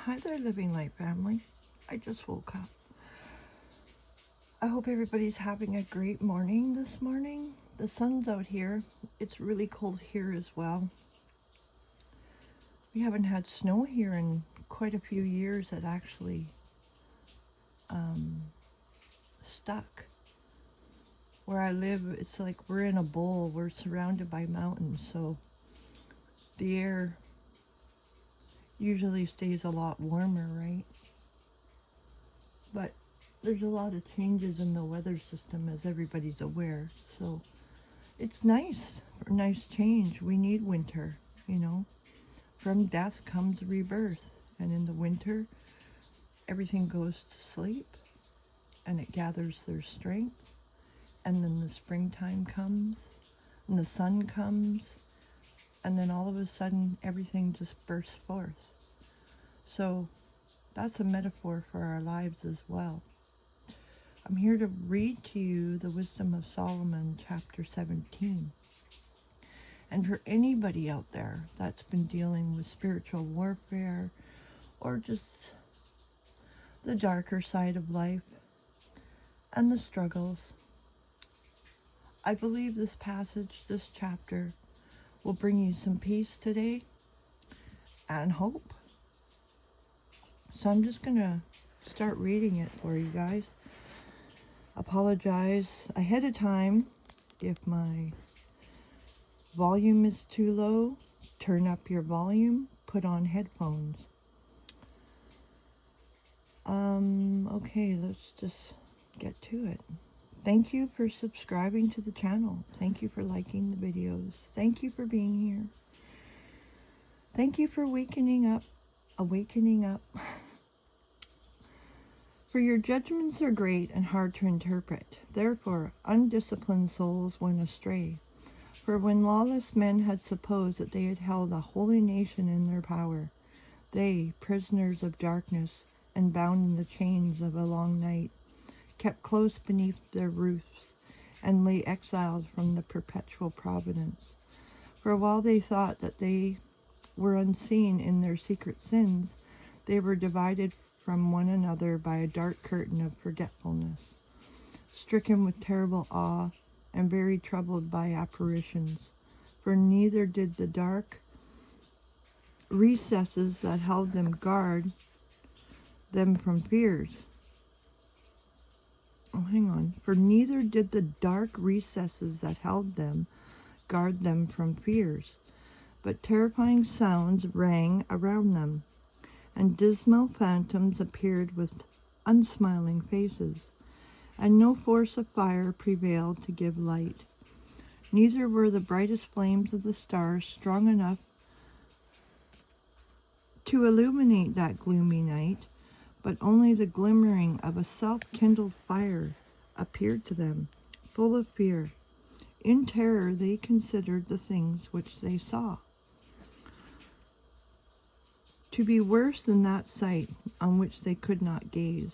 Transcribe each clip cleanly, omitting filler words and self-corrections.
Hi there, Living Light family. I just woke up. I hope everybody's having a great morning this morning. The sun's out here. It's really cold here as well. We haven't had snow here in quite a few years. It actually stuck. Where I live, it's like we're in a bowl. We're surrounded by mountains, so the air usually stays a lot warmer, right? But there's a lot of changes in the weather system, as everybody's aware, so it's nice, a nice change. We need winter, you know. From death comes rebirth, and in the winter everything goes to sleep and it gathers their strength, and then the springtime comes and the sun comes, and then all of a sudden everything just bursts forth. So that's a metaphor for our lives as well. I'm here to read to you the Wisdom of Solomon, chapter 17. And for anybody out there that's been dealing with spiritual warfare or just the darker side of life and the struggles, I believe this passage, this chapter, will bring you some peace today and hope. So I'm just going to start reading it for you guys. Apologize ahead of time if my volume is too low. Turn up your volume, put on headphones. Okay, let's just get to it. Thank you for subscribing to the channel. Thank you for liking the videos. Thank you for being here. Thank you for awakening up. For your judgments are great and hard to interpret. Therefore, undisciplined souls went astray. For when lawless men had supposed that they had held a holy nation in their power, they, prisoners of darkness and bound in the chains of a long night, kept close beneath their roofs and lay exiled from the perpetual providence. For while they thought that they were unseen in their secret sins, they were divided from one another by a dark curtain of forgetfulness, stricken with terrible awe and very troubled by apparitions. For neither did the dark recesses that held them guard them from fears. For neither did the dark recesses that held them guard them from fears, but terrifying sounds rang around them, and dismal phantoms appeared with unsmiling faces, and no force of fire prevailed to give light. Neither were the brightest flames of the stars strong enough to illuminate that gloomy night, but only the glimmering of a self-kindled fire appeared to them, full of fear. In terror they considered the things which they saw to be worse than that sight on which they could not gaze.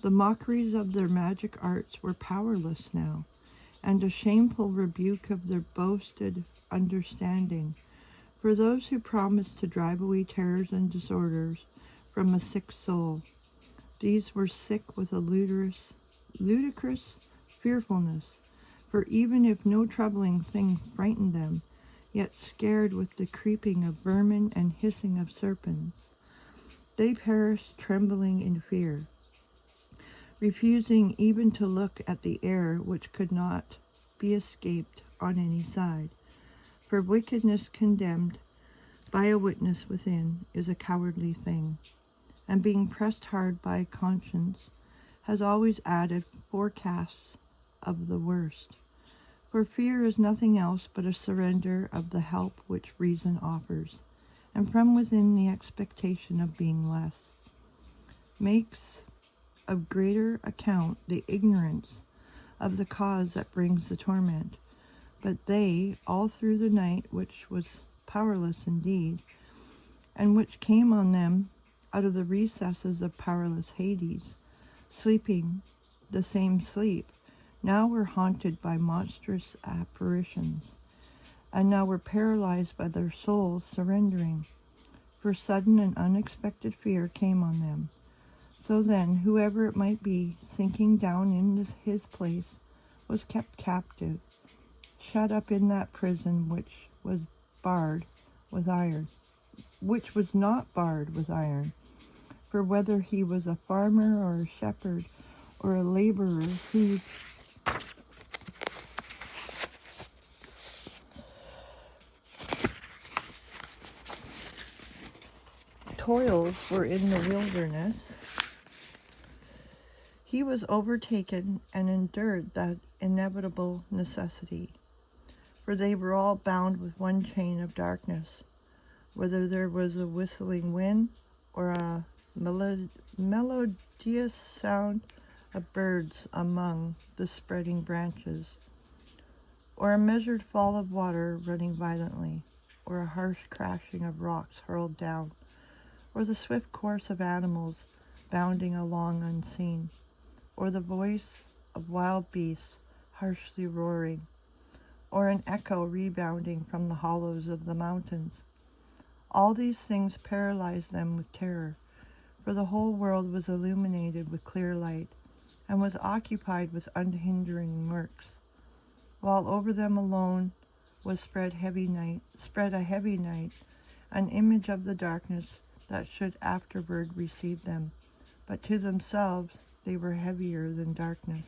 The mockeries of their magic arts were powerless now, and a shameful rebuke of their boasted understanding. For those who promised to drive away terrors and disorders from a sick soul, these were sick with a ludicrous fearfulness, for even if no troubling thing frightened them, yet scared with the creeping of vermin and hissing of serpents, they perished trembling in fear, refusing even to look at the air which could not be escaped on any side. For wickedness condemned by a witness within is a cowardly thing, and being pressed hard by conscience has always added forecasts of the worst. For fear is nothing else but a surrender of the help which reason offers, and from within the expectation of being less, makes of greater account the ignorance of the cause that brings the torment. But they, all through the night, which was powerless indeed, and which came on them out of the recesses of powerless Hades, sleeping the same sleep, now were haunted by monstrous apparitions, and now were paralyzed by their souls surrendering for sudden and unexpected fear came on them. So then, whoever it might be, sinking down in his place, was kept captive, shut up in that prison which was barred with iron, which was not barred with iron. For whether he was a farmer or a shepherd or a laborer whose toils were in the wilderness, he was overtaken and endured that inevitable necessity. For they were all bound with one chain of darkness, whether there was a whistling wind or a melodious sound of birds among the spreading branches, or a measured fall of water running violently, or a harsh crashing of rocks hurled down, or the swift course of animals bounding along unseen, or the voice of wild beasts harshly roaring, or an echo rebounding from the hollows of the mountains. All these things paralyzed them with terror, for the whole world was illuminated with clear light, and was occupied with unhindering works, while over them alone was spread a heavy night, an image of the darkness that should afterward receive them, but to themselves they were heavier than darkness.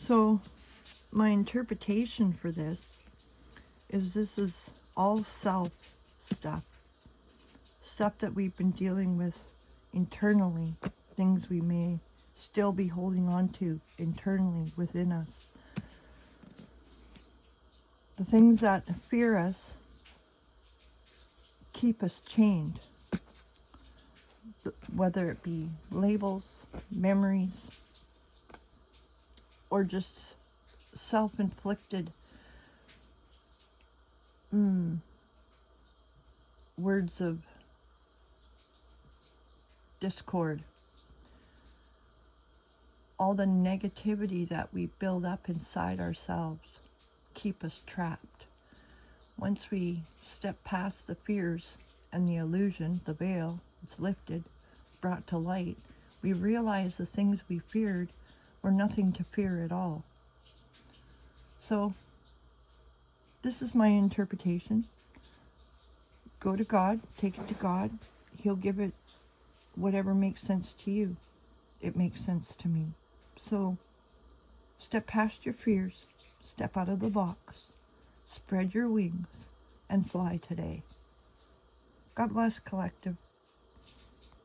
So, my interpretation for this is all self stuff that we've been dealing with internally, things we may still be holding on to internally within us. The things that fear us keep us chained, whether it be labels, memories, or just self-inflicted words of discord. All the negativity that we build up inside ourselves keep us trapped. Once we step past the fears and the illusion, the veil is lifted, brought to light, we realize the things we feared were nothing to fear at all. So, this is my interpretation. Go to God, take it to God. He'll give it whatever makes sense to you. It makes sense to me. So, step past your fears, step out of the box, spread your wings, and fly today. God bless, collective.